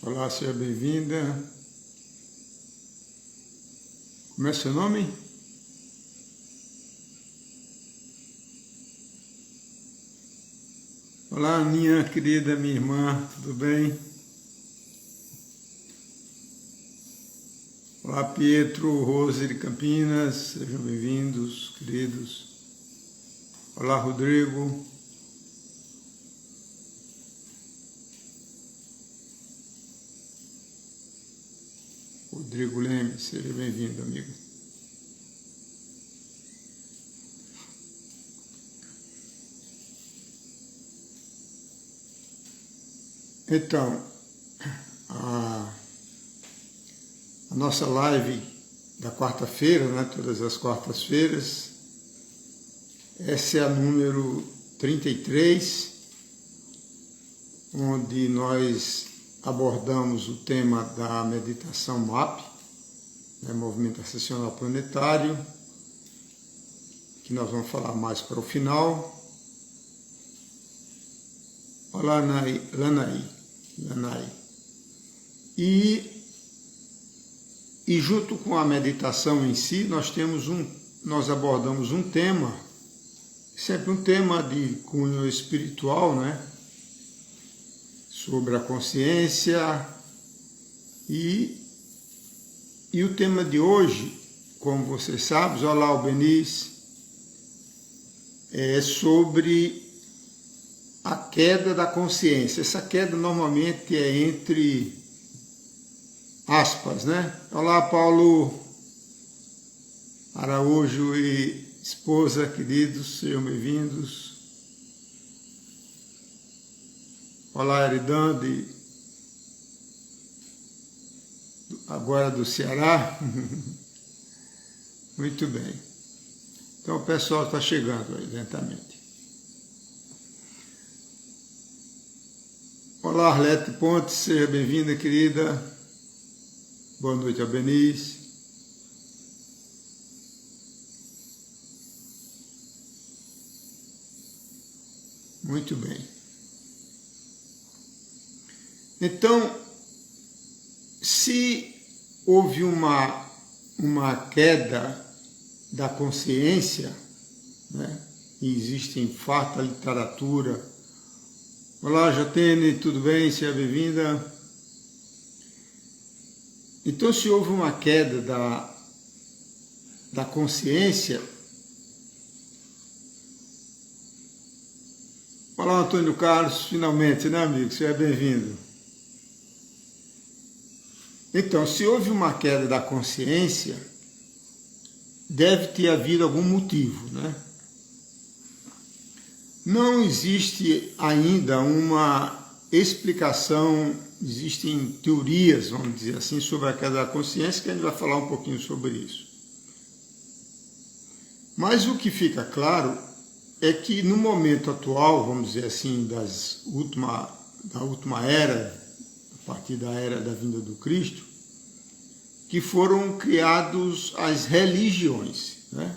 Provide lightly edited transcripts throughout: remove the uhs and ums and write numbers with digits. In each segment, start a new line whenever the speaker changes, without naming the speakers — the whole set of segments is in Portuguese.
Olá, seja bem-vinda. Como é seu nome? Olá, minha querida, minha irmã, tudo bem? Olá, Pietro, Rose de Campinas, sejam bem-vindos, queridos. Olá, Rodrigo. Rodrigo Leme, seja bem-vindo, amigo. Então, a nossa live da quarta-feira, né, todas as quartas-feiras, essa é a número 33, onde nós abordamos o tema da meditação MAP, né, Movimento Ascensional Planetário, que nós vamos falar mais para o final. Olá, Lanai. E junto com a meditação em si, nós abordamos um tema, sempre um tema de cunho espiritual, né? Sobre a consciência. E o tema de hoje, como vocês sabem, olá, o Benício, é sobre a queda da consciência. Essa queda normalmente é entre aspas, né? Olá, Paulo Araújo e esposa, queridos, sejam bem-vindos. Olá, Eridande, agora do Ceará. Muito bem. Então o pessoal está chegando aí lentamente. Olá, Arlete Pontes, seja bem-vinda, querida. Boa noite a Benício. Muito bem. Então, se houve uma queda da consciência, né? E existe em farta literatura. Olá, Jotene, tudo bem? Seja bem-vinda. Então, se houve uma queda da consciência... Olá, Antônio Carlos, finalmente, né, amigo? Seja bem-vindo. Então, se houve uma queda da consciência, deve ter havido algum motivo, né? Não existe ainda uma explicação, existem teorias, vamos dizer assim, sobre a queda da consciência, que a gente vai falar um pouquinho sobre isso. Mas o que fica claro é que no momento atual, vamos dizer assim, da última era, a partir da era da vinda do Cristo, que foram criados as religiões, né?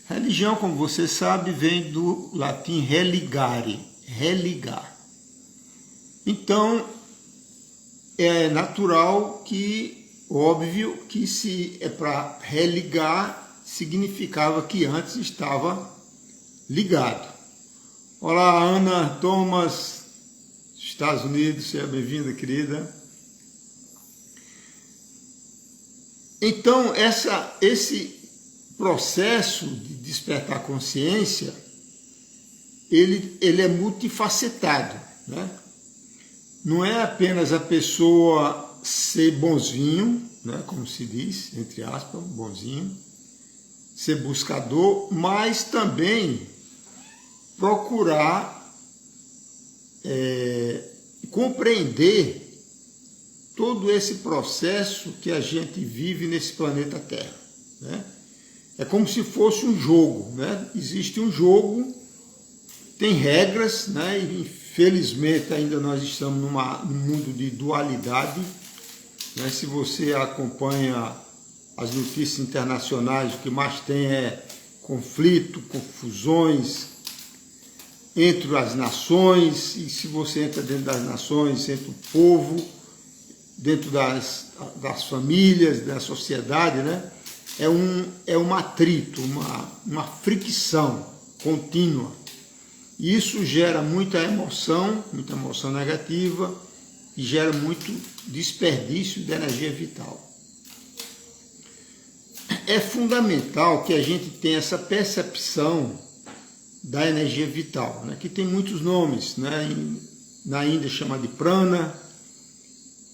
Religião, como você sabe, vem do latim religare, religar. Então, é natural que, óbvio, que se é para religar, significava que antes estava ligado. Olá, Ana Thomas, Estados Unidos, seja bem-vinda, querida. Então, esse processo de despertar consciência, ele é multifacetado, né? Não é apenas a pessoa ser bonzinho, né, como se diz, entre aspas, bonzinho, ser buscador, mas também procurar compreender todo esse processo que a gente vive nesse planeta Terra, né? É como se fosse um jogo, né? Existe um jogo, tem regras, né? E infelizmente ainda nós estamos num mundo de dualidade, né? Se você acompanha as notícias internacionais, o que mais tem é conflito, confusões entre as nações, e se você entra dentro das nações, entre o povo, dentro das famílias, da sociedade, né? É um atrito, uma fricção contínua. E isso gera muita emoção negativa e gera muito desperdício de energia vital. É fundamental que a gente tenha essa percepção da energia vital, né? Que tem muitos nomes, né? Na Índia chama de prana,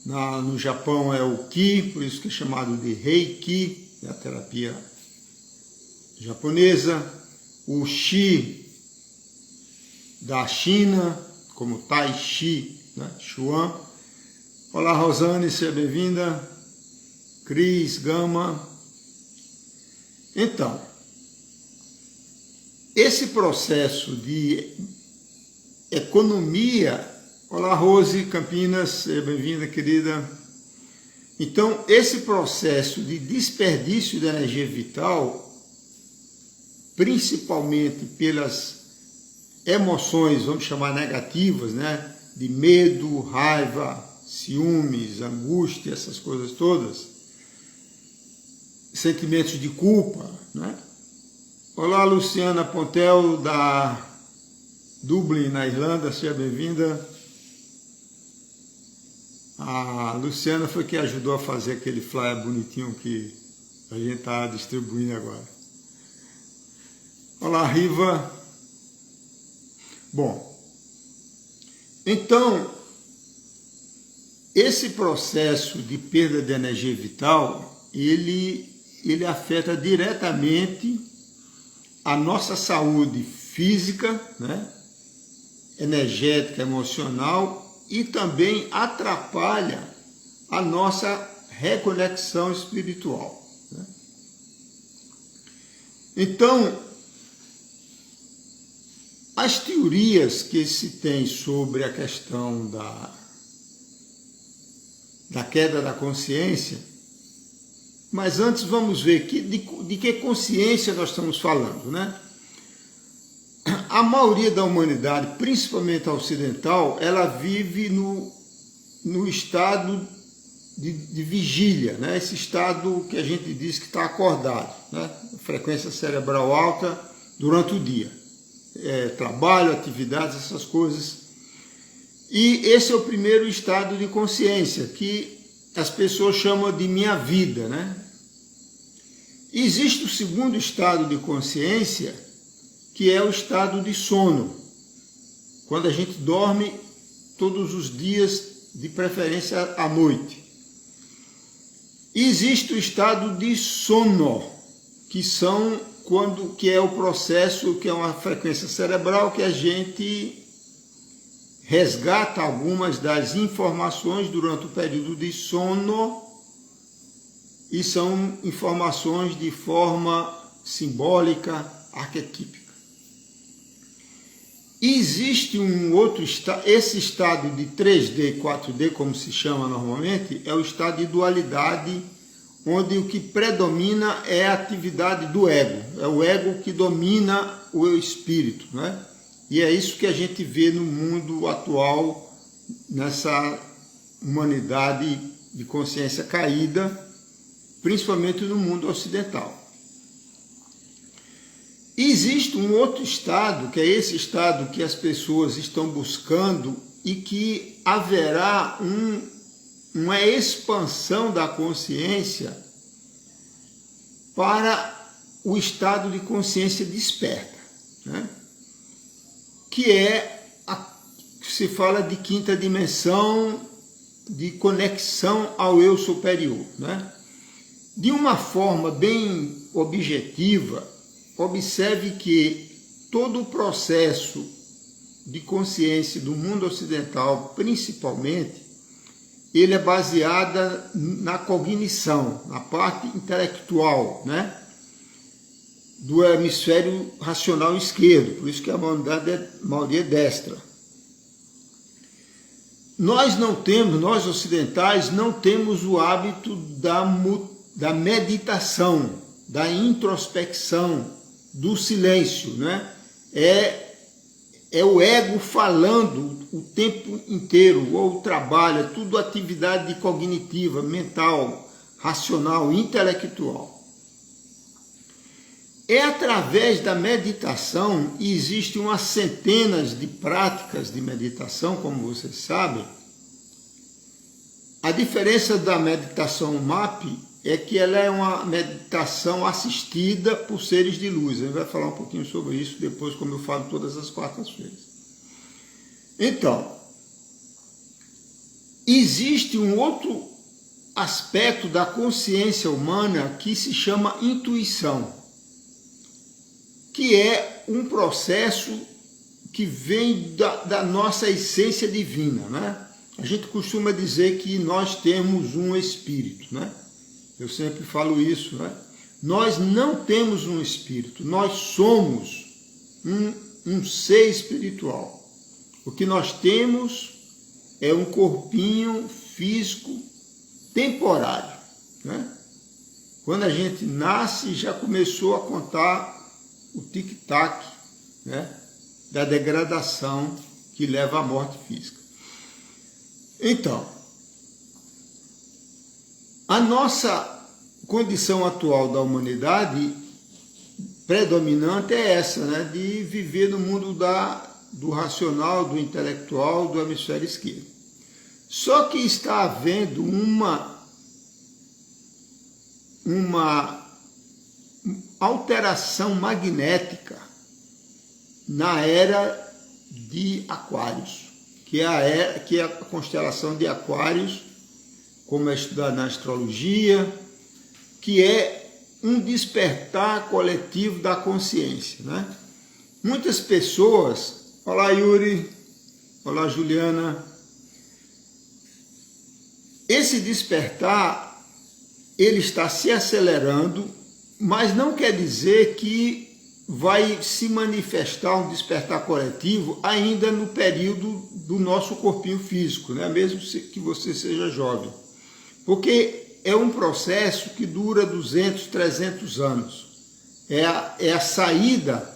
no Japão é o Ki, por isso que é chamado de Reiki, a terapia japonesa, o Shi da China, como Tai Chi, né? Chuan. Olá, Rosane, seja bem-vinda. Cris, Gama. Então, esse processo de economia... Olá, Rose, Campinas, seja bem-vinda, querida. Então, esse processo de desperdício de energia vital, principalmente pelas emoções, vamos chamar negativas, né? De medo, raiva, ciúmes, angústia, essas coisas todas, sentimentos de culpa, né? Olá, Luciana Pontel, da Dublin, na Irlanda, seja bem-vinda. A Luciana foi que ajudou a fazer aquele flyer bonitinho que a gente está distribuindo agora. Olá, Riva. Bom, então, esse processo de perda de energia vital, ele afeta diretamente a nossa saúde física, né? Energética, emocional, e também atrapalha a nossa reconexão espiritual, né? Então, as teorias que se tem sobre a questão da queda da consciência, mas antes vamos ver de que consciência nós estamos falando, né? A maioria da humanidade, principalmente a ocidental, ela vive no estado de vigília, né? Esse estado que a gente diz que está acordado, né? Frequência cerebral alta durante o dia. Trabalho, atividades, essas coisas. E esse é o primeiro estado de consciência, que as pessoas chamam de minha vida, né? Existe o segundo estado de consciência, que é o estado de sono, quando a gente dorme todos os dias, de preferência à noite. E existe o estado de sono, que é o processo, que é uma frequência cerebral que a gente resgata algumas das informações durante o período de sono, e são informações de forma simbólica, arquetípica. Existe um outro estado, esse estado de 3D, 4D, como se chama normalmente, é o estado de dualidade, onde o que predomina é a atividade do ego. É o ego que domina o espírito, né? E é isso que a gente vê no mundo atual, nessa humanidade de consciência caída, principalmente no mundo ocidental. Existe um outro estado, que é esse estado que as pessoas estão buscando e que haverá uma expansão da consciência para o estado de consciência desperta, né? Que se fala de quinta dimensão, de conexão ao eu superior, né? De uma forma bem objetiva, observe que todo o processo de consciência do mundo ocidental, principalmente, ele é baseado na cognição, na parte intelectual, né? Do hemisfério racional esquerdo, por isso que a maioria é destra. Nós ocidentais não temos o hábito da meditação, da introspecção, do silêncio, né? é o ego falando o tempo inteiro, ou o trabalho, é tudo atividade cognitiva, mental, racional, intelectual. É através da meditação, e existem umas centenas de práticas de meditação, como vocês sabem. A diferença da meditação MAP é que ela é uma meditação assistida por seres de luz. A gente vai falar um pouquinho sobre isso depois, como eu falo todas as quartas-feiras. Então, existe um outro aspecto da consciência humana que se chama intuição, que é um processo que vem da nossa essência divina, né? A gente costuma dizer que nós temos um espírito, né? Eu sempre falo isso, né? Nós não temos um espírito, nós somos um ser espiritual. O que nós temos é um corpinho físico temporário, né? Quando a gente nasce, já começou a contar o tic-tac, né, da degradação que leva à morte física. Então, a nossa condição atual da humanidade predominante é essa, né, de viver no mundo do racional, do intelectual, do hemisfério esquerdo. Só que está havendo uma alteração magnética na era de Aquários, que é a constelação de Aquários, como é estudado na astrologia, que é um despertar coletivo da consciência, né? Muitas pessoas, olá Yuri, olá Juliana, esse despertar, ele está se acelerando, mas não quer dizer que vai se manifestar um despertar coletivo ainda no período do nosso corpinho físico, né? Mesmo que você seja jovem. Porque é um processo que dura 200, 300 anos. É a saída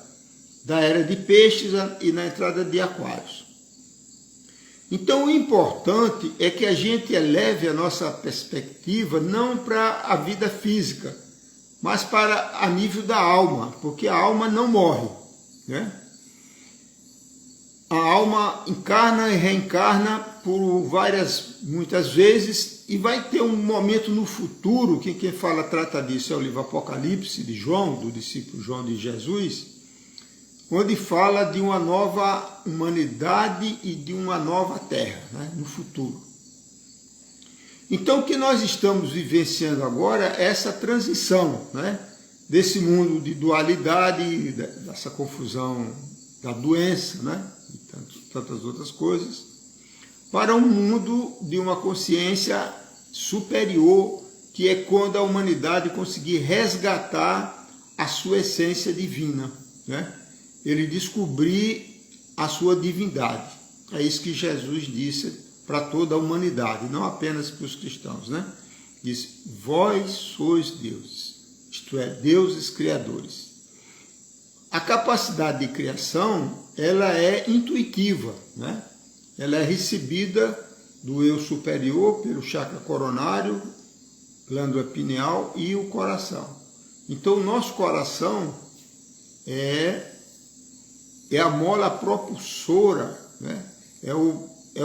da era de peixes e na entrada de aquários. Então o importante é que a gente eleve a nossa perspectiva não para a vida física, mas para a nível da alma, porque a alma não morre, né? A alma encarna e reencarna por muitas vezes, e vai ter um momento no futuro, quem trata disso é o livro Apocalipse de João, do discípulo João de Jesus, onde fala de uma nova humanidade e de uma nova terra, né, no futuro. Então, o que nós estamos vivenciando agora é essa transição, né, desse mundo de dualidade, dessa confusão da doença, né, e tantas outras coisas, para um mundo de uma consciência superior, que é quando a humanidade conseguir resgatar a sua essência divina, né? Ele descobrir a sua divindade. É isso que Jesus disse para toda a humanidade, não apenas para os cristãos, né? Diz, vós sois deuses, isto é, deuses criadores. A capacidade de criação, ela é intuitiva, né? Ela é recebida do eu superior pelo chakra coronário, glândula pineal e o coração. Então, o nosso coração é a mola propulsora, né? É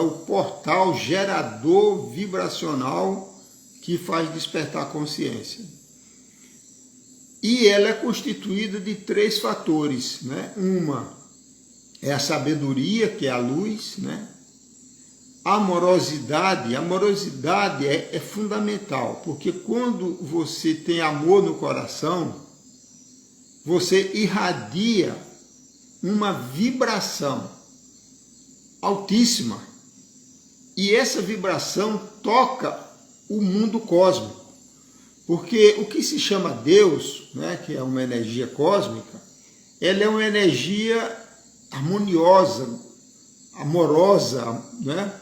o portal gerador vibracional que faz despertar a consciência. E ela é constituída de 3 fatores, né? Uma é a sabedoria, que é a luz, né? A amorosidade é fundamental, porque quando você tem amor no coração, você irradia uma vibração altíssima, e essa vibração toca o mundo cósmico, porque o que se chama Deus, né, que é uma energia cósmica, ela é uma energia harmoniosa, amorosa, né?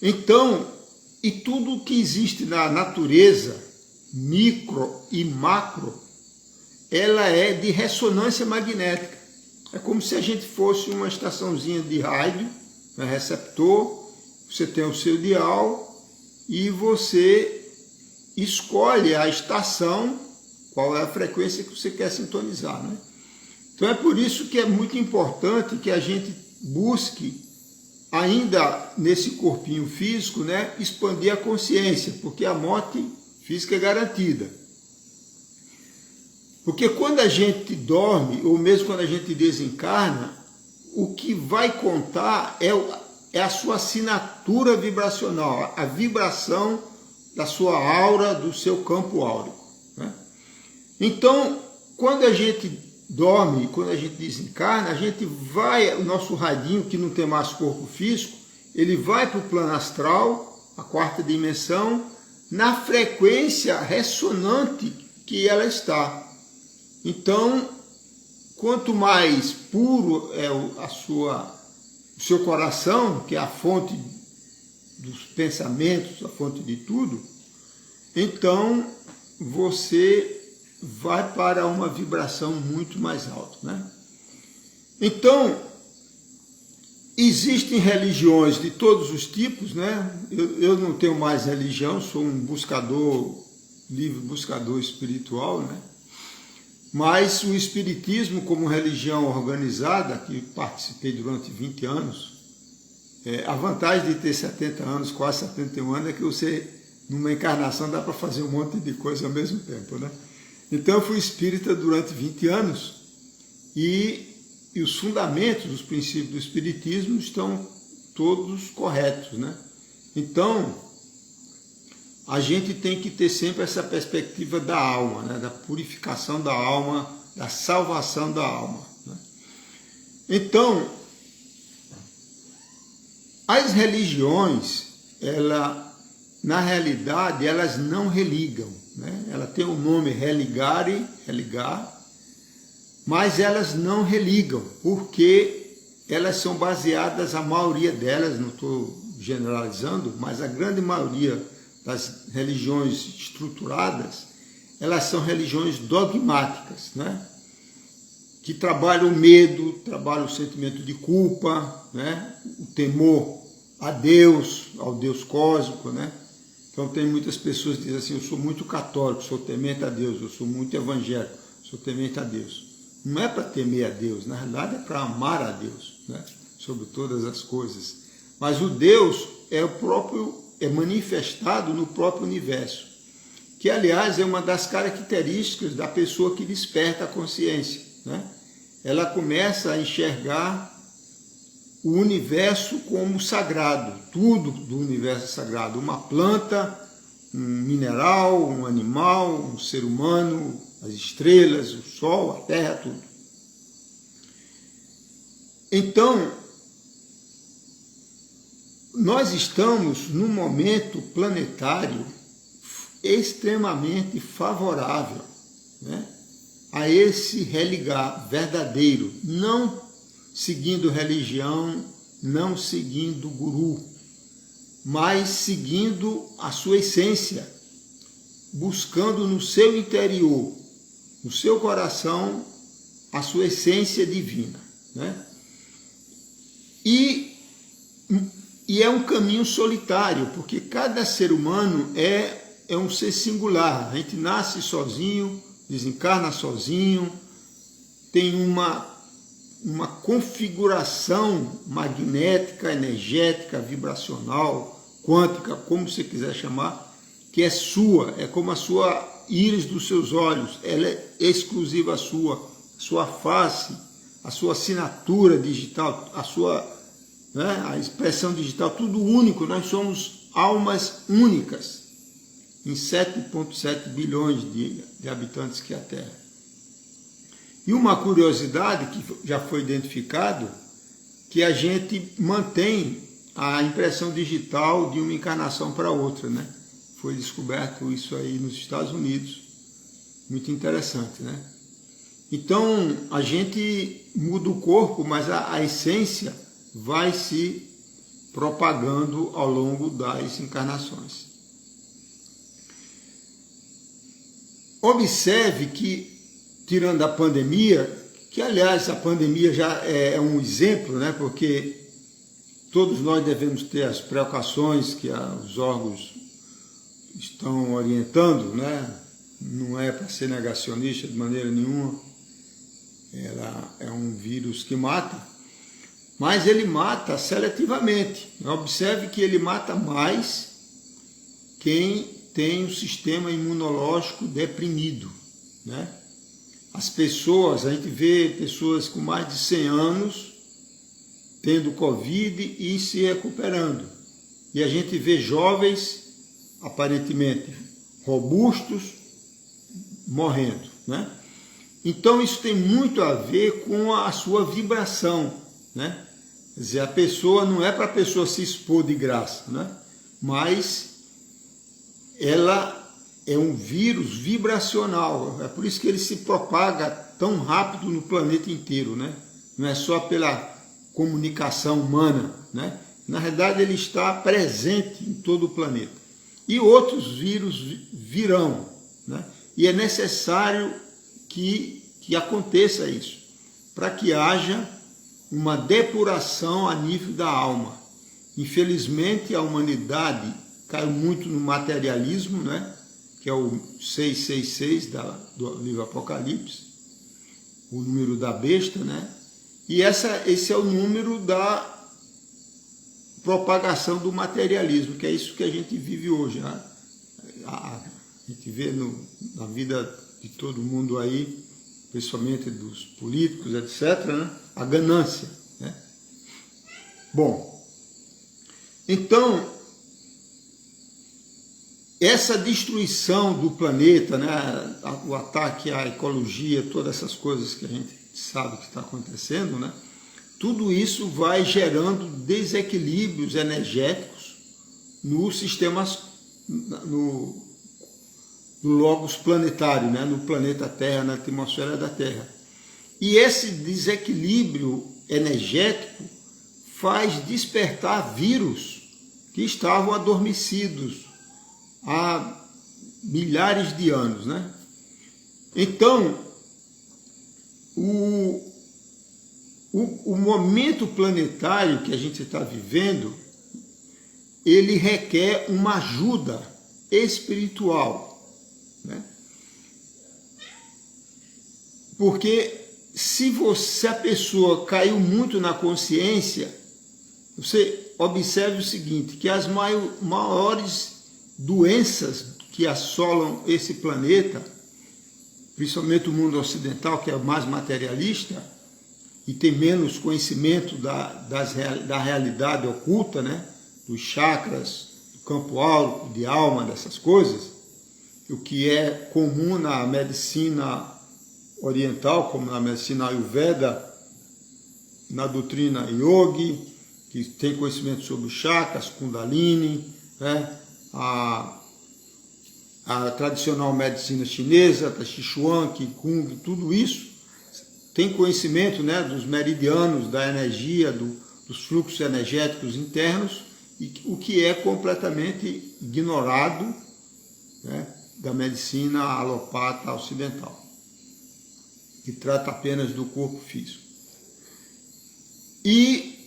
Então, e tudo que existe na natureza, micro e macro, ela é de ressonância magnética. É como se a gente fosse uma estaçãozinha de rádio, né, receptor, você tem o seu dial e você escolhe a estação, qual é a frequência que você quer sintonizar, né? Então é por isso que é muito importante que a gente busque, ainda nesse corpinho físico, né, expandir a consciência, porque a morte física é garantida. Porque quando a gente dorme, ou mesmo quando a gente desencarna, o que vai contar é a sua assinatura vibracional, a vibração da sua aura, do seu campo áurico, né? Então, quando a gente dorme, quando a gente desencarna, a gente vai, o nosso radinho, que não tem mais corpo físico, ele vai para o plano astral, a quarta dimensão, na frequência ressonante que ela está. Então, quanto mais puro é o seu coração, que é a fonte dos pensamentos, a fonte de tudo, então você vai para uma vibração muito mais alta, né? Então, existem religiões de todos os tipos, né? Eu não tenho mais religião, sou um buscador, livre buscador espiritual, né? Mas o espiritismo, como religião organizada, que participei durante 20 anos, a vantagem de ter 70 anos, quase 71 anos, é que você, numa encarnação, dá para fazer um monte de coisa ao mesmo tempo, né? Então eu fui espírita durante 20 anos e os fundamentos, os princípios do espiritismo estão todos corretos, né? Então, a gente tem que ter sempre essa perspectiva da alma, né? Da purificação da alma, da salvação da alma, né? Então, as religiões, na realidade, elas não religam, né? Ela tem o nome religar, mas elas não religam, porque elas são baseadas, a maioria delas, não estou generalizando, mas a grande maioria das religiões estruturadas, elas são religiões dogmáticas, né? Que trabalham o medo, trabalham o sentimento de culpa, né? O temor a Deus, ao Deus cósmico, né? Então tem muitas pessoas que dizem assim, eu sou muito católico, sou temente a Deus, eu sou muito evangélico, sou temente a Deus. Não é para temer a Deus, na verdade é para amar a Deus, né? Sobre todas as coisas. Mas o Deus é manifestado no próprio universo, que aliás é uma das características da pessoa que desperta a consciência, né? Ela começa a enxergar o universo como sagrado, tudo do universo é sagrado, uma planta, um mineral, um animal, um ser humano, as estrelas, o sol, a terra, tudo. Então, nós estamos num momento planetário extremamente favorável, né, a esse religar verdadeiro, não seguindo religião, não seguindo guru, mas seguindo a sua essência, buscando no seu interior, no seu coração, a sua essência divina, né? E é um caminho solitário, porque cada ser humano é um ser singular. A gente nasce sozinho, desencarna sozinho, tem uma configuração magnética, energética, vibracional, quântica, como você quiser chamar, que é sua, é como a sua íris dos seus olhos, ela é exclusiva sua face, a sua assinatura digital, a expressão digital, tudo único. Nós somos almas únicas em 7,7 bilhões de habitantes que é a Terra. E uma curiosidade que já foi identificado, que a gente mantém a impressão digital de uma encarnação para outra, né? Foi descoberto isso aí nos Estados Unidos, muito interessante, né? Então, a gente muda o corpo, mas a essência vai se propagando ao longo das encarnações. Observe que, tirando a pandemia, que aliás a pandemia já é um exemplo, né? Porque todos nós devemos ter as precauções que os órgãos estão orientando, né? Não é para ser negacionista de maneira nenhuma. Ela é um vírus que mata, mas ele mata seletivamente. Observe que ele mata mais quem tem o sistema imunológico deprimido, né? As pessoas, a gente vê pessoas com mais de 100 anos tendo Covid e se recuperando. E a gente vê jovens, aparentemente robustos, morrendo, né? Então isso tem muito a ver com a sua vibração, né? Quer dizer, a pessoa não é para a pessoa se expor de graça, né? Mas ela é um vírus vibracional, é por isso que ele se propaga tão rápido no planeta inteiro, né? Não é só pela comunicação humana, né? Na realidade ele está presente em todo o planeta. E outros vírus virão, né? E é necessário que aconteça isso, para que haja uma depuração a nível da alma. Infelizmente a humanidade caiu muito no materialismo, né? Que é o 666 do livro Apocalipse, o número da besta, né? E esse é o número da propagação do materialismo, que é isso que a gente vive hoje, né? A gente vê na vida de todo mundo aí, principalmente dos políticos, etc., né? A ganância, né? Bom, então, essa destruição do planeta, né? O ataque à ecologia, todas essas coisas que a gente sabe que está acontecendo, né? Tudo isso vai gerando desequilíbrios energéticos no sistema, no logos planetário, né? No planeta Terra, na atmosfera da Terra. E esse desequilíbrio energético faz despertar vírus que estavam adormecidos há milhares de anos, né? Então, o momento planetário que a gente está vivendo, ele requer uma ajuda espiritual, né? Porque se a pessoa caiu muito na consciência, você observe o seguinte, que as maiores doenças que assolam esse planeta, principalmente o mundo ocidental, que é o mais materialista e tem menos conhecimento da realidade oculta, né? Dos chakras, do campo áurico, de alma, dessas coisas, o que é comum na medicina oriental, como na medicina Ayurveda, na doutrina Yogi, que tem conhecimento sobre os chakras, Kundalini, né? A tradicional medicina chinesa, Tai Chi Chuan, Qigong, tudo isso tem conhecimento, né, dos meridianos, da energia, dos fluxos energéticos internos, e o que é completamente ignorado, né, da medicina alopata ocidental, que trata apenas do corpo físico. E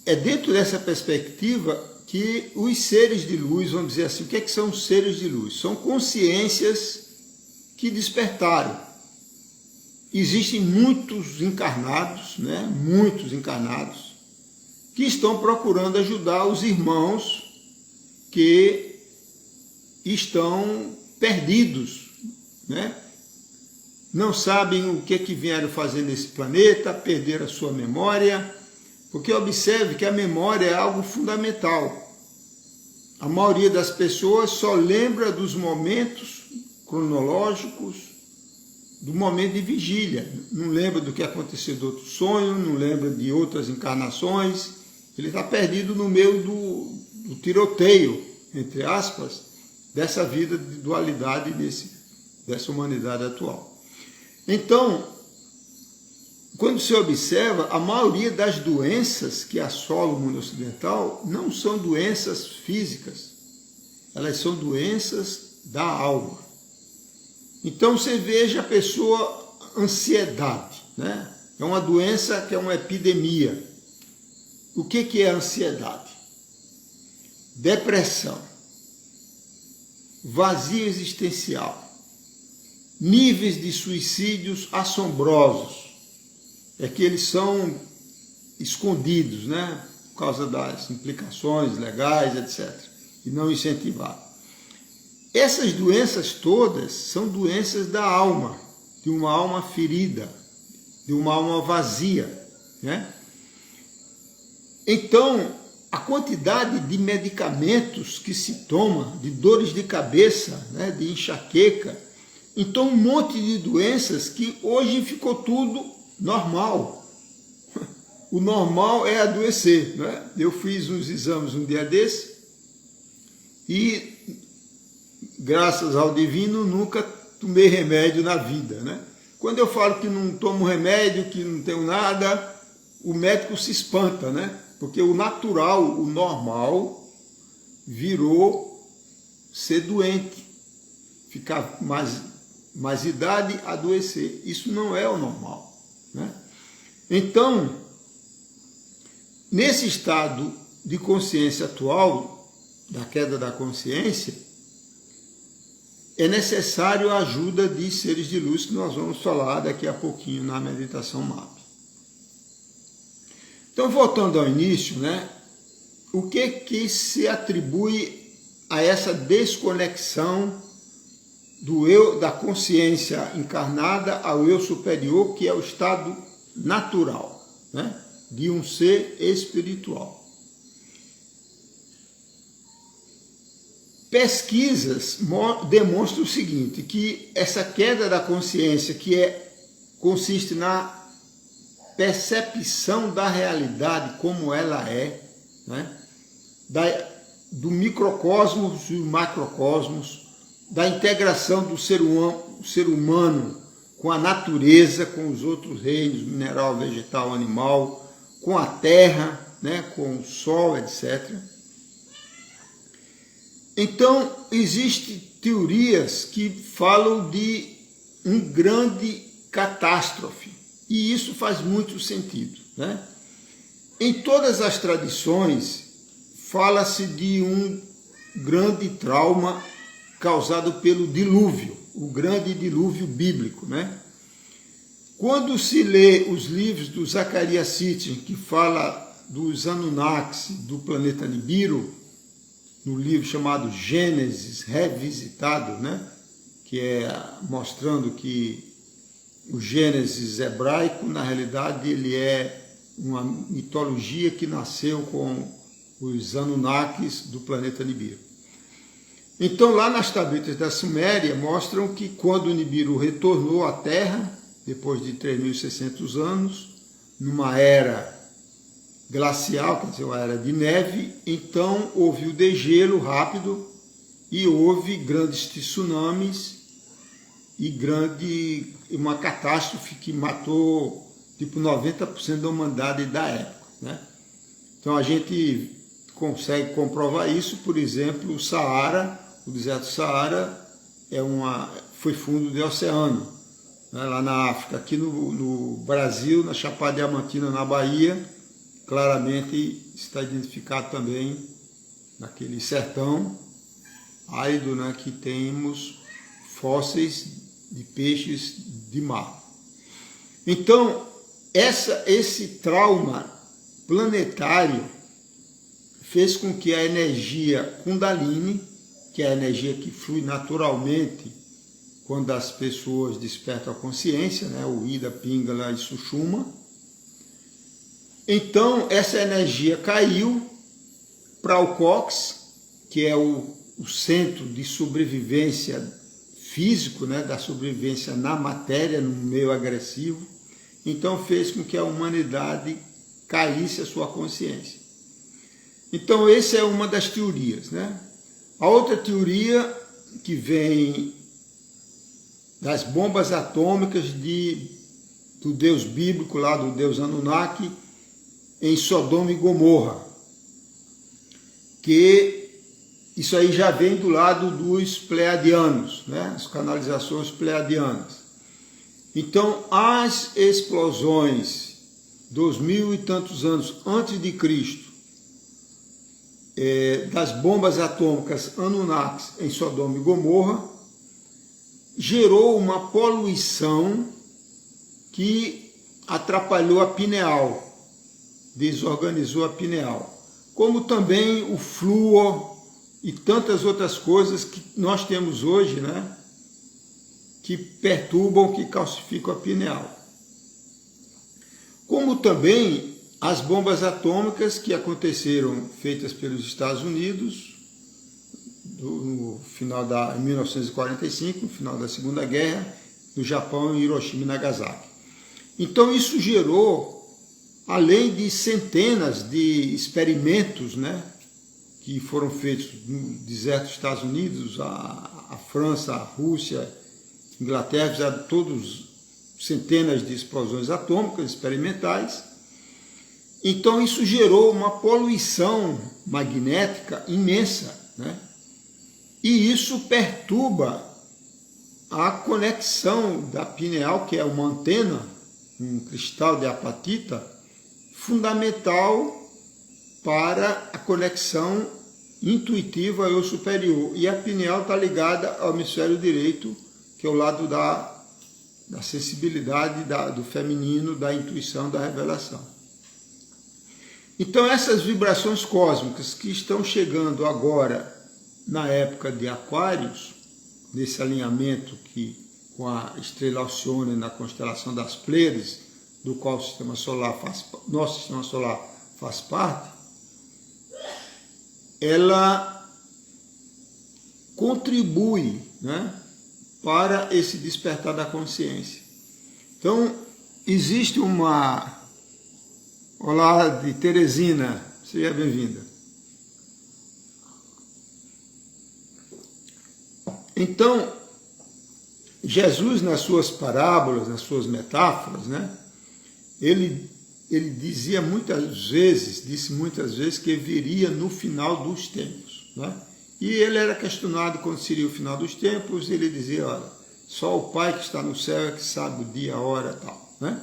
é dentro dessa perspectiva que os seres de luz, vamos dizer assim, o que são os seres de luz? São consciências que despertaram. Existem muitos encarnados, né? Muitos encarnados, que estão procurando ajudar os irmãos que estão perdidos, né? Não sabem o que vieram fazer nesse planeta, perderam a sua memória, porque observe que a memória é algo fundamental. A maioria das pessoas só lembra dos momentos cronológicos, do momento de vigília. Não lembra do que aconteceu do outro sonho, não lembra de outras encarnações. Ele está perdido no meio do tiroteio, entre aspas, dessa vida de dualidade, dessa humanidade atual. Então, quando se observa, a maioria das doenças que assolam o mundo ocidental não são doenças físicas, elas são doenças da alma. Então você veja a pessoa, ansiedade, né? É uma doença que é uma epidemia. O que é ansiedade? Depressão, vazio existencial, níveis de suicídios assombrosos. É que eles são escondidos, né? Por causa das implicações legais, etc. E não incentivar. Essas doenças todas são doenças da alma, de uma alma ferida, de uma alma vazia, né? Então, a quantidade de medicamentos que se toma, de dores de cabeça, né, de enxaqueca, então um monte de doenças que hoje ficou tudo normal. O normal é adoecer, né? Eu fiz uns exames um dia desse e, graças ao divino, nunca tomei remédio na vida, né? Quando eu falo que não tomo remédio, que não tenho nada, o médico se espanta, né? Porque o natural, o normal, virou ser doente, ficar mais idade, adoecer. Isso não é o normal, né? Então, nesse estado de consciência atual, da queda da consciência, é necessário a ajuda de seres de luz, que nós vamos falar daqui a pouquinho na meditação MAP. Então, voltando ao início, né, o que se atribui a essa desconexão do eu, da consciência encarnada ao eu superior, que é o estado natural, né, de um ser espiritual? Pesquisas demonstram o seguinte, que essa queda da consciência, consiste na percepção da realidade como ela é, né? Do microcosmos e macrocosmos, da integração do ser humano com a natureza, com os outros reinos, mineral, vegetal, animal, com a terra, né? Com o sol, etc. Então, existem teorias que falam de um grande catástrofe, e isso faz muito sentido, né? Em todas as tradições, fala-se de um grande trauma causado pelo dilúvio, o grande dilúvio bíblico, né? Quando se lê os livros do Zacarias Sitchin, que fala dos Anunnakis do planeta Nibiru, no livro chamado Gênesis Revisitado, né? Que é mostrando que o Gênesis hebraico, na realidade, ele é uma mitologia que nasceu com os Anunnakis do planeta Nibiru. Então, lá nas tablitas da Suméria, mostram que quando o Nibiru retornou à Terra, depois de 3.600 anos, numa era glacial, quer dizer, uma era de neve, então houve o degelo rápido e houve grandes tsunamis e uma catástrofe que matou tipo 90% da humanidade da época, né? Então a gente consegue comprovar isso, por exemplo, o Saara, o deserto do Saara foi fundo de oceano, né? Lá na África. Aqui no Brasil, na Chapada Diamantina, na Bahia, claramente está identificado também naquele sertão árido, né, que temos fósseis de peixes de mar. Então, esse trauma planetário fez com que a energia Kundalini, que é a energia que flui naturalmente quando as pessoas despertam a consciência, né, o Ida, Pingala e Sushumna, então essa energia caiu para o COX, que é o centro de sobrevivência físico, né, da sobrevivência na matéria, no meio agressivo. Então fez com que a humanidade caísse a sua consciência. Então essa é uma das teorias, né? A outra teoria que vem das bombas atômicas do Deus bíblico, lá do Deus Anunnaki, em Sodoma e Gomorra, que Isso aí já vem do lado dos pleiadianos, né? As canalizações pleiadianas. Então, as explosões 2000 e tantos anos antes de Cristo, das bombas atômicas Anunnakis em Sodoma e Gomorra, gerou uma poluição que atrapalhou a pineal, desorganizou a pineal. Como também o flúor e tantas outras coisas que nós temos hoje, né, que perturbam, que calcificam a pineal. Como também as bombas atômicas que aconteceram, feitas pelos Estados Unidos, no final em 1945, no final da Segunda Guerra, no Japão, em Hiroshima e Nagasaki. Então isso gerou, além de centenas de experimentos, né, que foram feitos no deserto dos Estados Unidos, a França, a Rússia, a Inglaterra, fizeram todos centenas de explosões atômicas experimentais. Então isso gerou uma poluição magnética imensa, né? E isso perturba a conexão da pineal, que é uma antena, um cristal de apatita, fundamental para a conexão intuitiva eu superior. E a pineal está ligada ao hemisfério direito, que é o lado da sensibilidade, do feminino, da intuição, da revelação. Então essas vibrações cósmicas que estão chegando agora na época de Aquários, nesse alinhamento com a estrela Alcione na constelação das Pleiades, do qual nosso sistema solar faz parte, ela contribui, né, para esse despertar da consciência. Então, existe uma... Olá, de Teresina, seja bem-vinda. Então, Jesus, nas suas parábolas, nas suas metáforas, né, ele disse muitas vezes que viria no final dos tempos, né? E ele era questionado quando seria o final dos tempos, ele dizia, olha, só o Pai que está no céu é que sabe o dia, a hora e tal, né?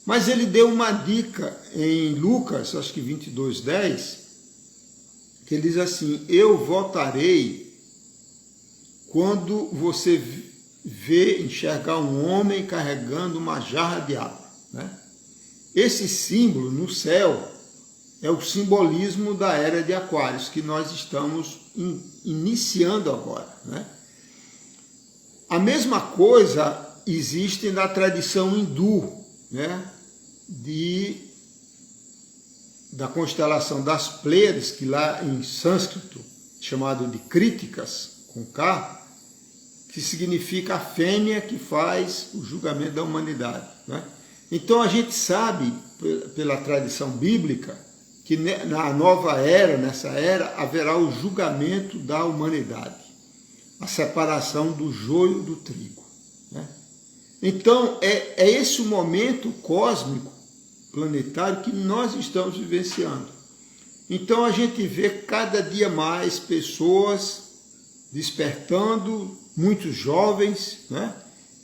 Mas ele deu uma dica em Lucas, acho que 22:10, que ele diz assim, eu voltarei quando você enxergar um homem carregando uma jarra de água, né? Esse símbolo no céu é o simbolismo da era de Aquários, que nós estamos iniciando agora, né? A mesma coisa existe na tradição hindu, né? Da constelação das Pleiades, que lá em sânscrito, chamado de Kríticas, com K, que significa a fêmea que faz o julgamento da humanidade, né? Então a gente sabe, pela tradição bíblica, que na nova era, nessa era, haverá o julgamento da humanidade, a separação do joio do trigo, né? Então é esse o momento cósmico, planetário, que nós estamos vivenciando. Então a gente vê cada dia mais pessoas despertando, muitos jovens, né,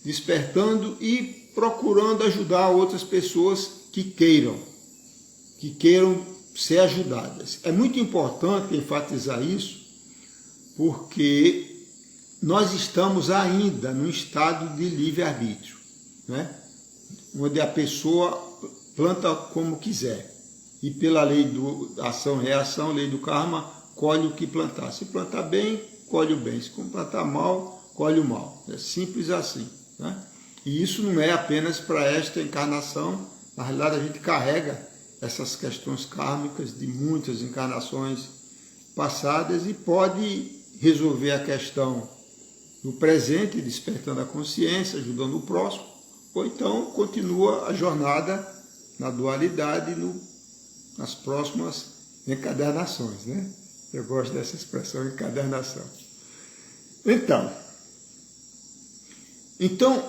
despertando e procurando ajudar outras pessoas que queiram ser ajudadas. É muito importante enfatizar isso, porque nós estamos ainda num estado de livre-arbítrio, né, onde a pessoa planta como quiser, e pela lei do ação-reação, lei do karma, colhe o que plantar. Se plantar bem, colhe o bem. Se plantar mal, colhe o mal. É simples assim, né? E isso não é apenas para esta encarnação. Na realidade, a gente carrega essas questões kármicas de muitas encarnações passadas e pode resolver a questão no presente, despertando a consciência, ajudando o próximo, ou então continua a jornada na dualidade nas próximas encadernações, né? Eu gosto dessa expressão, encadernação. Então,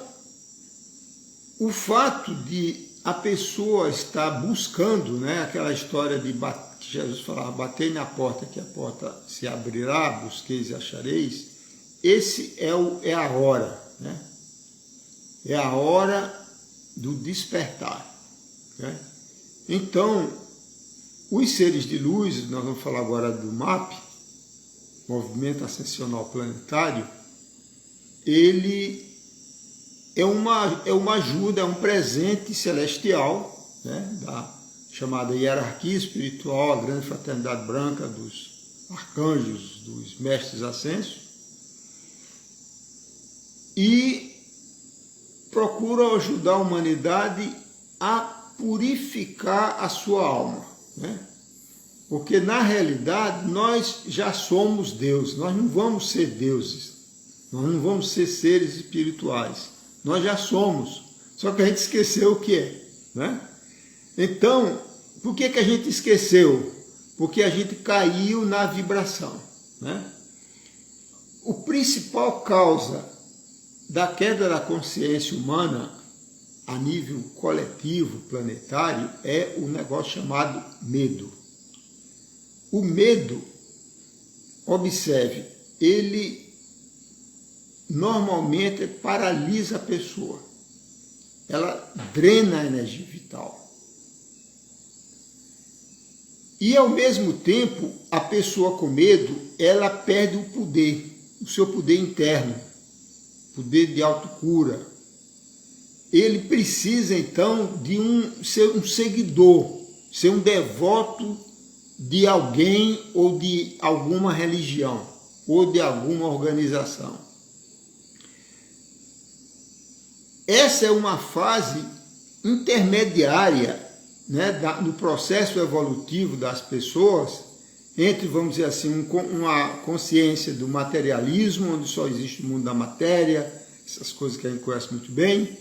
o fato de a pessoa estar buscando, né, aquela história que Jesus falava, batei na porta que a porta se abrirá, busqueis e achareis, esse é a hora, né? É a hora do despertar, né? Então, os seres de luz, nós vamos falar agora do MAP, Movimento Ascensional Planetário, ele é uma ajuda, é um presente celestial, né, da chamada hierarquia espiritual, a grande fraternidade branca dos arcanjos, dos mestres ascensos, e procura ajudar a humanidade a purificar a sua alma, né? Porque na realidade nós já somos Deus, nós não vamos ser deuses, nós não vamos ser seres espirituais, nós já somos, só que a gente esqueceu o que é, né? Então, por que a gente esqueceu? Porque a gente caiu na vibração, né? O principal causa da queda da consciência humana a nível coletivo, planetário, é o negócio chamado medo. O medo, observe, ele normalmente paralisa a pessoa. Ela drena a energia vital. E, ao mesmo tempo, a pessoa com medo, ela perde o poder, o seu poder interno, poder de autocura. Ele precisa, então, de ser um seguidor, ser um devoto de alguém ou de alguma religião, ou de alguma organização. Essa é uma fase intermediária, né, no processo evolutivo das pessoas, entre, vamos dizer assim, uma consciência do materialismo, onde só existe o mundo da matéria, essas coisas que a gente conhece muito bem,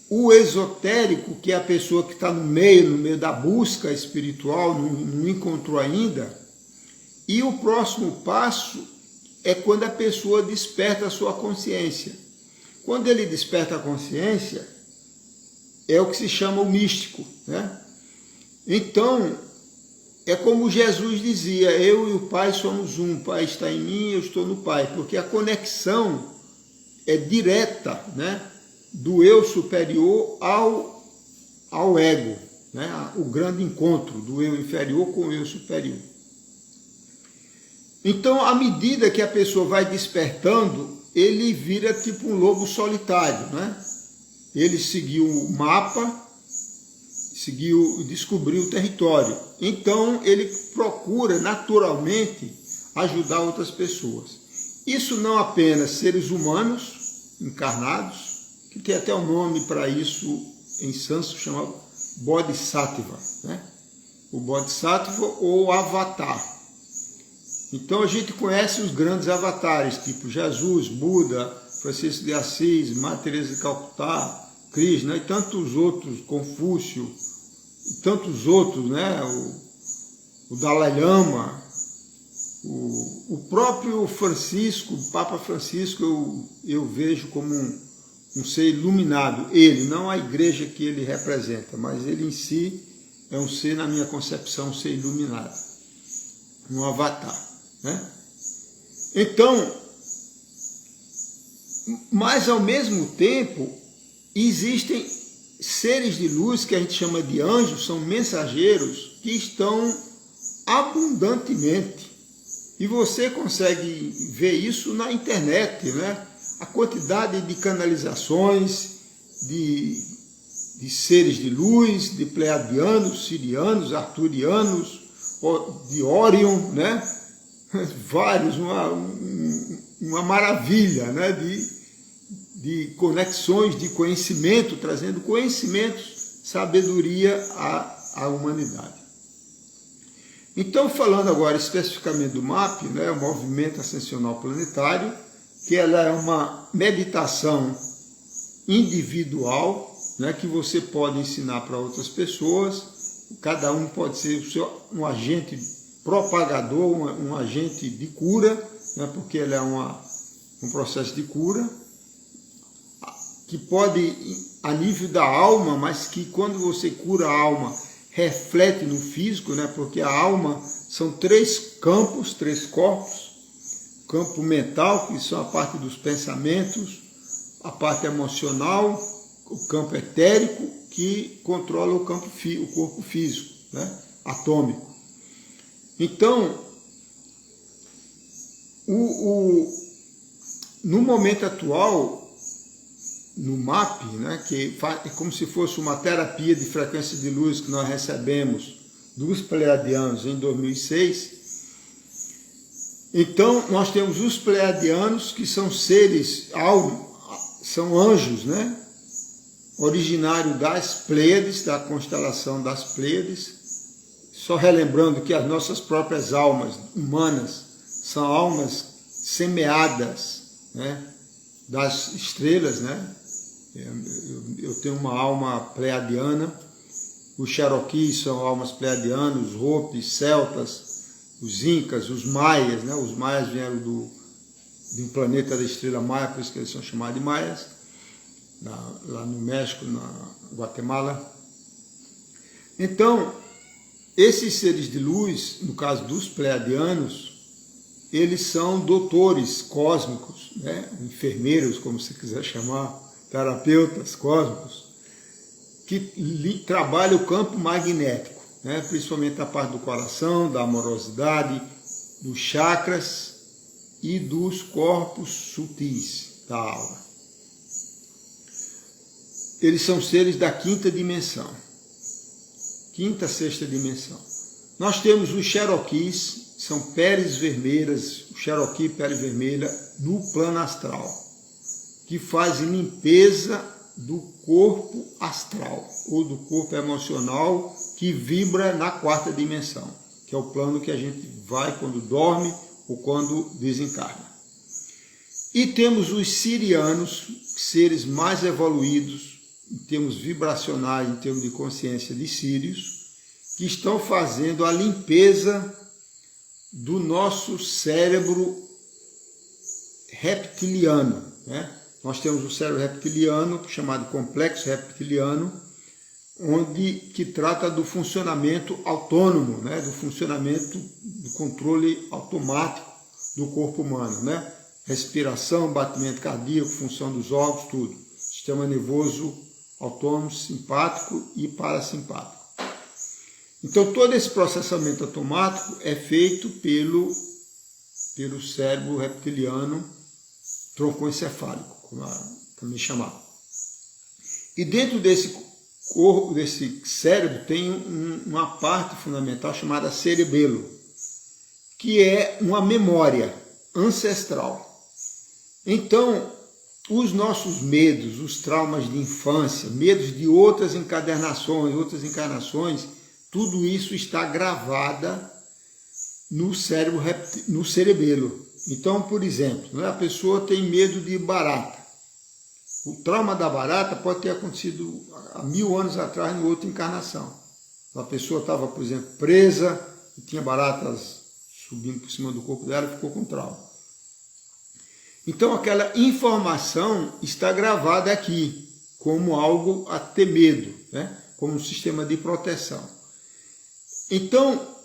o esotérico, que é a pessoa que está no meio da busca espiritual, não encontrou ainda, e o próximo passo é quando a pessoa desperta a sua consciência. Quando ele desperta a consciência, é o que se chama o místico, né? Então, é como Jesus dizia, eu e o Pai somos um, o Pai está em mim, eu estou no Pai, porque a conexão é direta, né, do eu superior ao ego, né, o grande encontro do eu inferior com o eu superior. Então, à medida que a pessoa vai despertando, ele vira tipo um lobo solitário, né? Ele seguiu o mapa, descobriu o território. Então, ele procura naturalmente ajudar outras pessoas. Isso não apenas seres humanos encarnados, que tem até um nome para isso em sânscrito chamado Bodhisattva, né? O Bodhisattva ou Avatar. Então a gente conhece os grandes avatares, tipo Jesus, Buda, Francisco de Assis, Madre Teresa de Calcutá, Krishna e tantos outros, Confúcio, e tantos outros, né? O Dalai Lama, o próprio Francisco, o Papa Francisco, eu vejo como um ser iluminado. Ele, não a igreja que ele representa, mas ele em si é um ser, na minha concepção, um ser iluminado, um avatar, né? Então, mas ao mesmo tempo, existem seres de luz que a gente chama de anjos, são mensageiros que estão abundantemente. E você consegue ver isso na internet, né? A quantidade de canalizações, de seres de luz, de pleiadianos, sirianos, arturianos, de Órion, né? Vários, uma maravilha, né? De conexões, de conhecimento, trazendo conhecimentos, sabedoria à humanidade. Então, falando agora especificamente do MAP, né, o Movimento Ascensional Planetário, que ela é uma meditação individual, né, que você pode ensinar para outras pessoas, cada um pode ser um agente propagador, um agente de cura, né, porque ela é um processo de cura, que pode, a nível da alma, mas que quando você cura a alma, reflete no físico, né? Porque a alma são 3 campos, 3 corpos. O campo mental, que são a parte dos pensamentos, a parte emocional, o campo etérico, que controla o corpo físico, né? Atômico. Então, no momento atual, no MAP, né, que é como se fosse uma terapia de frequência de luz que nós recebemos dos pleiadianos em 2006, então nós temos os pleiadianos, que são seres, são anjos, né, originário das Pleiades, da constelação das Pleiades. Só relembrando que as nossas próprias almas humanas são almas semeadas, né, das estrelas, né? Eu tenho uma alma pleiadiana, os Cherokees são almas pleiadianas, os Hopis, celtas, os incas, os maias, né? Os maias vieram de um planeta da estrela Maia, por isso que eles são chamados de maias, lá no México, na Guatemala. Então, esses seres de luz, no caso dos pleiadianos, eles são doutores cósmicos, né? Enfermeiros, como você quiser chamar, terapeutas cósmicos, que trabalham o campo magnético, né? Principalmente a parte do coração, da amorosidade, dos chakras e dos corpos sutis da alma. Eles são seres da 5ª dimensão, 5ª, 6ª dimensão. Nós temos os Cherokees, são peles vermelhas, o Cherokee pele vermelha, no plano astral, que fazem limpeza do corpo astral, ou do corpo emocional, que vibra na 4ª dimensão, que é o plano que a gente vai quando dorme ou quando desencarna. E temos os sirianos, seres mais evoluídos, em termos vibracionais, em termos de consciência de sírios, que estão fazendo a limpeza do nosso cérebro reptiliano, né? Nós temos o cérebro reptiliano, chamado complexo reptiliano, que trata do funcionamento autônomo, né? Do funcionamento do controle automático do corpo humano, né? Respiração, batimento cardíaco, função dos órgãos, tudo. Sistema nervoso autônomo, simpático e parasimpático. Então, todo esse processamento automático é feito pelo cérebro reptiliano troncoencefálico, como também chamado. E dentro desse corpo, desse cérebro, tem uma parte fundamental chamada cerebelo, que é uma memória ancestral. Então, os nossos medos, os traumas de infância, medos de outras encarnações, tudo isso está gravada no cérebro, no cerebelo. Então, por exemplo, né, a pessoa tem medo de barata. O trauma da barata pode ter acontecido há 1000 anos atrás, em outra encarnação. A pessoa estava, por exemplo, presa e tinha baratas subindo por cima do corpo dela e ficou com trauma. Então, aquela informação está gravada aqui, como algo a ter medo, né? Como um sistema de proteção. Então,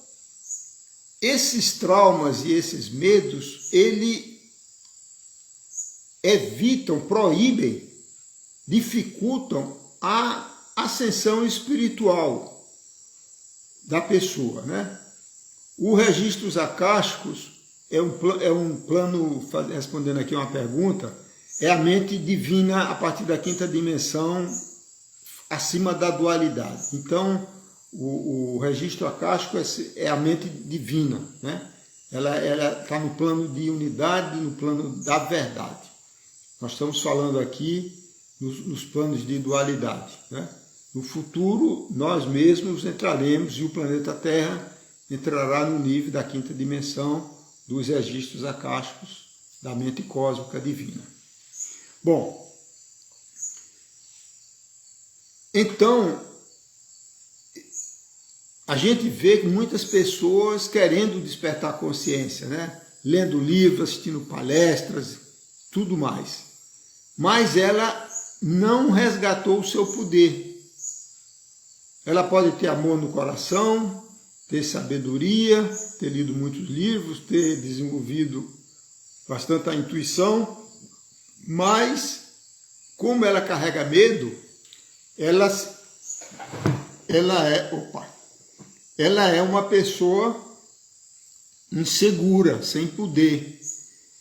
esses traumas e esses medos, ele evitam, proíbem, dificultam a ascensão espiritual da pessoa, né? O registros acásticos é um plano, respondendo aqui uma pergunta, é a mente divina a partir da 5ª dimensão, acima da dualidade. Então, o registro acástico é a mente divina, né? Ela está no plano de unidade, no plano da verdade. Nós estamos falando aqui nos planos de dualidade, né? No futuro, nós mesmos entraremos e o planeta Terra entrará no nível da 5ª dimensão dos registros acásticos da mente cósmica divina. Bom, então, a gente vê muitas pessoas querendo despertar consciência, né? Lendo livros, assistindo palestras, tudo mais. Mas ela não resgatou o seu poder. Ela pode ter amor no coração, ter sabedoria, ter lido muitos livros, ter desenvolvido bastante a intuição, mas como ela carrega medo, ela é uma pessoa insegura, sem poder.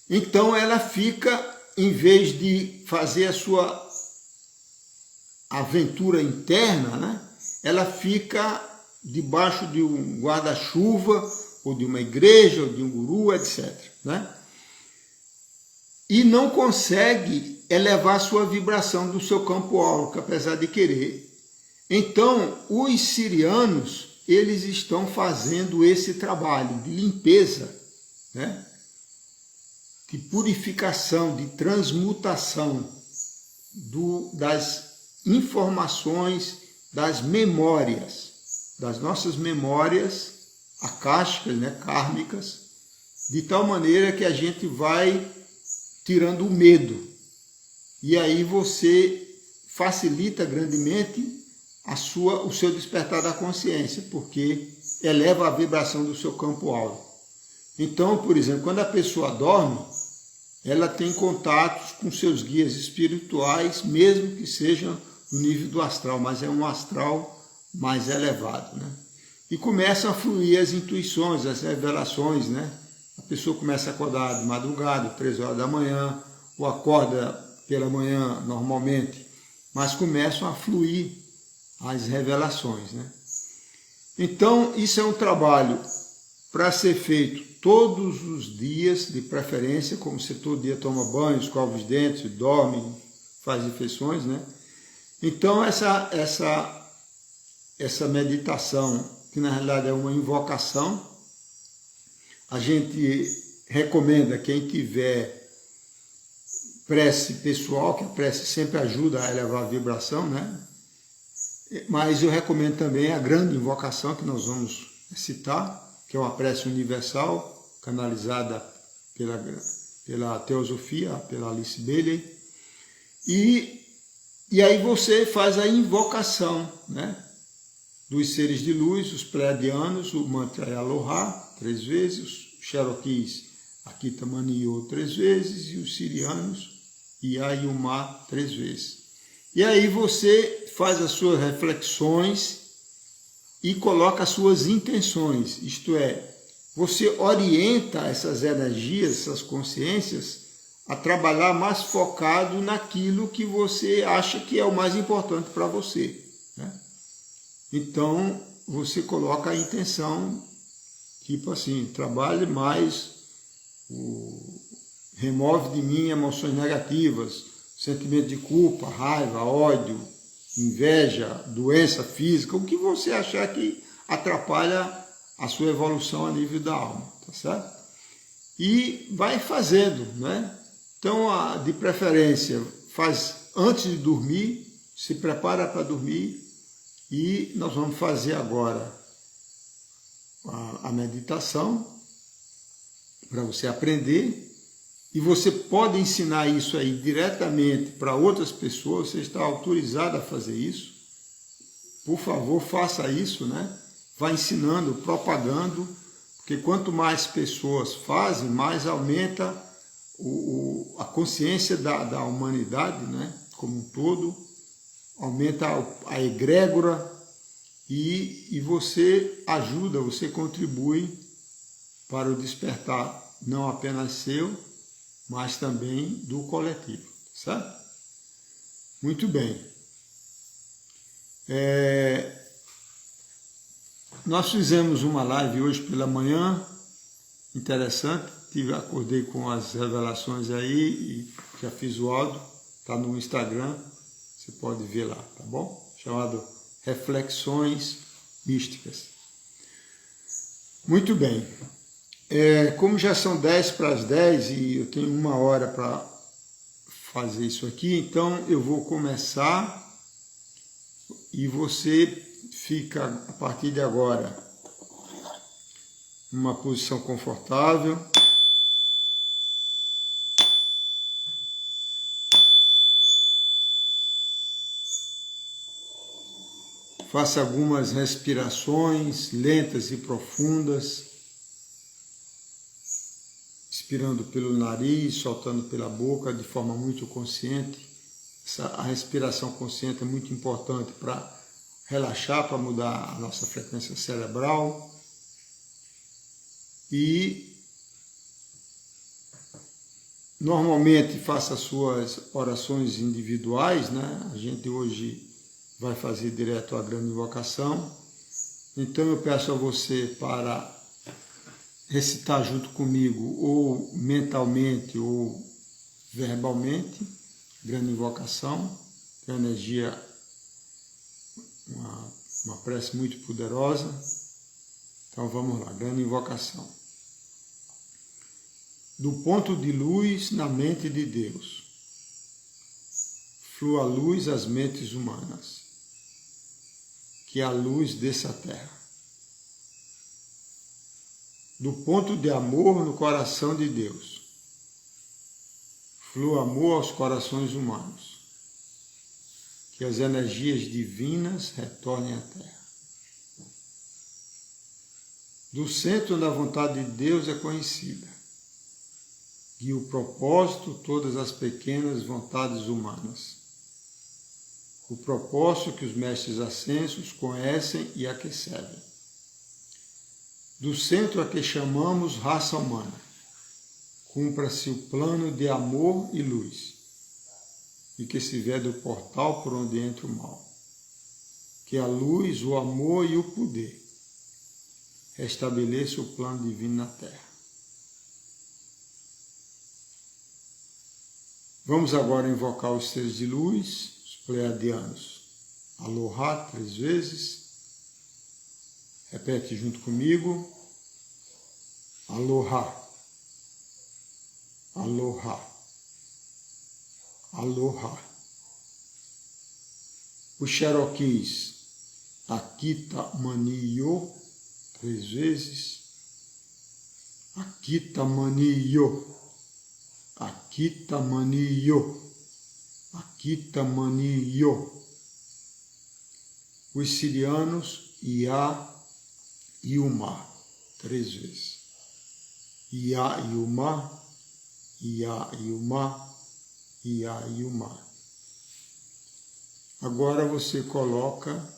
Então ela fica, em vez de fazer a sua aventura interna, né, ela fica debaixo de um guarda-chuva, ou de uma igreja, ou de um guru, etc. Né? E não consegue elevar sua vibração do seu campo áurico, apesar de querer. Então, os sirianos, eles estão fazendo esse trabalho de limpeza, né? De purificação, de transmutação das informações, das memórias, das nossas memórias acásticas, né, kármicas, de tal maneira que a gente vai tirando o medo. E aí você facilita grandemente o seu despertar da consciência, porque eleva a vibração do seu campo áurico. Então, por exemplo, quando a pessoa dorme, ela tem contatos com seus guias espirituais, mesmo que sejam no nível do astral, mas é um astral mais elevado, né? E começam a fluir as intuições, as revelações, né? A pessoa começa a acordar de madrugada, 3 horas da manhã, ou acorda pela manhã normalmente, mas começam a fluir as revelações, né? Então, isso é um trabalho para ser feito todos os dias, de preferência, como você todo dia toma banho, escova os dentes, dorme, faz refeições, né? Então, essa meditação, que na realidade é uma invocação, a gente recomenda quem tiver prece pessoal, que a prece sempre ajuda a elevar a vibração, né? Mas eu recomendo também a grande invocação que nós vamos citar, que é uma prece universal, canalizada pela teosofia, pela Alice Bailey. E aí você faz a invocação, né, dos seres de luz, os pleiadianos, o mantra é Aloha, 3 vezes, os Cherokees, Akita Maniyo, 3 vezes, e os sirianos, Iayumá, 3 vezes. E aí você faz as suas reflexões e coloca as suas intenções, isto é, você orienta essas energias, essas consciências, a trabalhar mais focado naquilo que você acha que é o mais importante para você, né? Então, você coloca a intenção, tipo assim, trabalhe mais, remove de mim emoções negativas, sentimento de culpa, raiva, ódio, inveja, doença física, o que você achar que atrapalha a sua evolução a nível da alma, tá certo? E vai fazendo, né? Então, de preferência, faz antes de dormir, se prepara para dormir, e nós vamos fazer agora a meditação para você aprender, e você pode ensinar isso aí diretamente para outras pessoas, você está autorizado a fazer isso. Por favor, faça isso, né? Vai ensinando, propagando, porque quanto mais pessoas fazem, mais aumenta a consciência da humanidade, né? Como um todo, aumenta a egrégora e você ajuda, você contribui para o despertar não apenas seu, mas também do coletivo, certo? Muito bem. Nós fizemos uma live hoje pela manhã, interessante, acordei com as revelações aí e já fiz o áudio, está no Instagram, você pode ver lá, tá bom? Chamado Reflexões Místicas. Muito bem. Como já são 10 para as 10 e eu tenho 1 hora para fazer isso aqui, então eu vou começar e você fica, a partir de agora, numa posição confortável. Faça algumas respirações lentas e profundas, inspirando pelo nariz, soltando pela boca de forma muito consciente. A respiração consciente é muito importante para relaxar, para mudar a nossa frequência cerebral. E normalmente faça as suas orações individuais, né? A gente hoje vai fazer direto a grande invocação. Então eu peço a você para recitar junto comigo, ou mentalmente ou verbalmente, grande invocação, que é uma energia, uma prece muito poderosa. Então vamos lá, grande invocação. Do ponto de luz na mente de Deus, flua a luz às mentes humanas, que a luz desça à terra. Do ponto de amor no coração de Deus, flua amor aos corações humanos, que as energias divinas retornem à terra. Do centro da vontade de Deus é conhecida, e o propósito todas as pequenas vontades humanas. O propósito que os mestres ascensos conhecem e a que servem. Do centro a que chamamos raça humana, cumpra-se o plano de amor e luz, e que se vê do portal por onde entra o mal. Que a luz, o amor e o poder restabeleça o plano divino na Terra. Vamos agora invocar os seres de luz, os pleiadianos. Aloha 3 vezes. Repete junto comigo. Aloha. Aloha. Aloha. Os Cherokees. Akita Maniyo 3 vezes. Akita Maniyo. Akita Maniyo. Akita Maniyo. Os sirianos, Ia e Uma, 3 vezes. Ia e Uma, Ia e Uma, Ia e Uma. Agora você coloca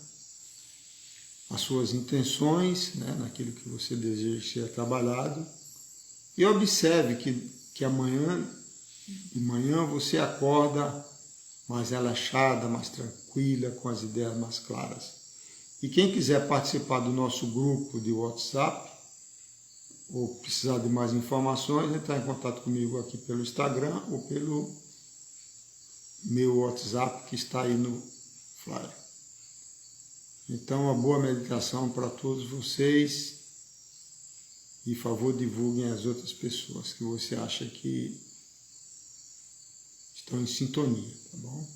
as suas intenções, né, naquilo que você deseja ser trabalhado, e observe que amanhã, de manhã, você acorda mais relaxada, mais tranquila, com as ideias mais claras. E quem quiser participar do nosso grupo de WhatsApp, ou precisar de mais informações, entrar em contato comigo aqui pelo Instagram ou pelo meu WhatsApp que está aí no flyer. Então, uma boa meditação para todos vocês e, por favor, divulguem as outras pessoas que você acha que estão em sintonia, tá bom?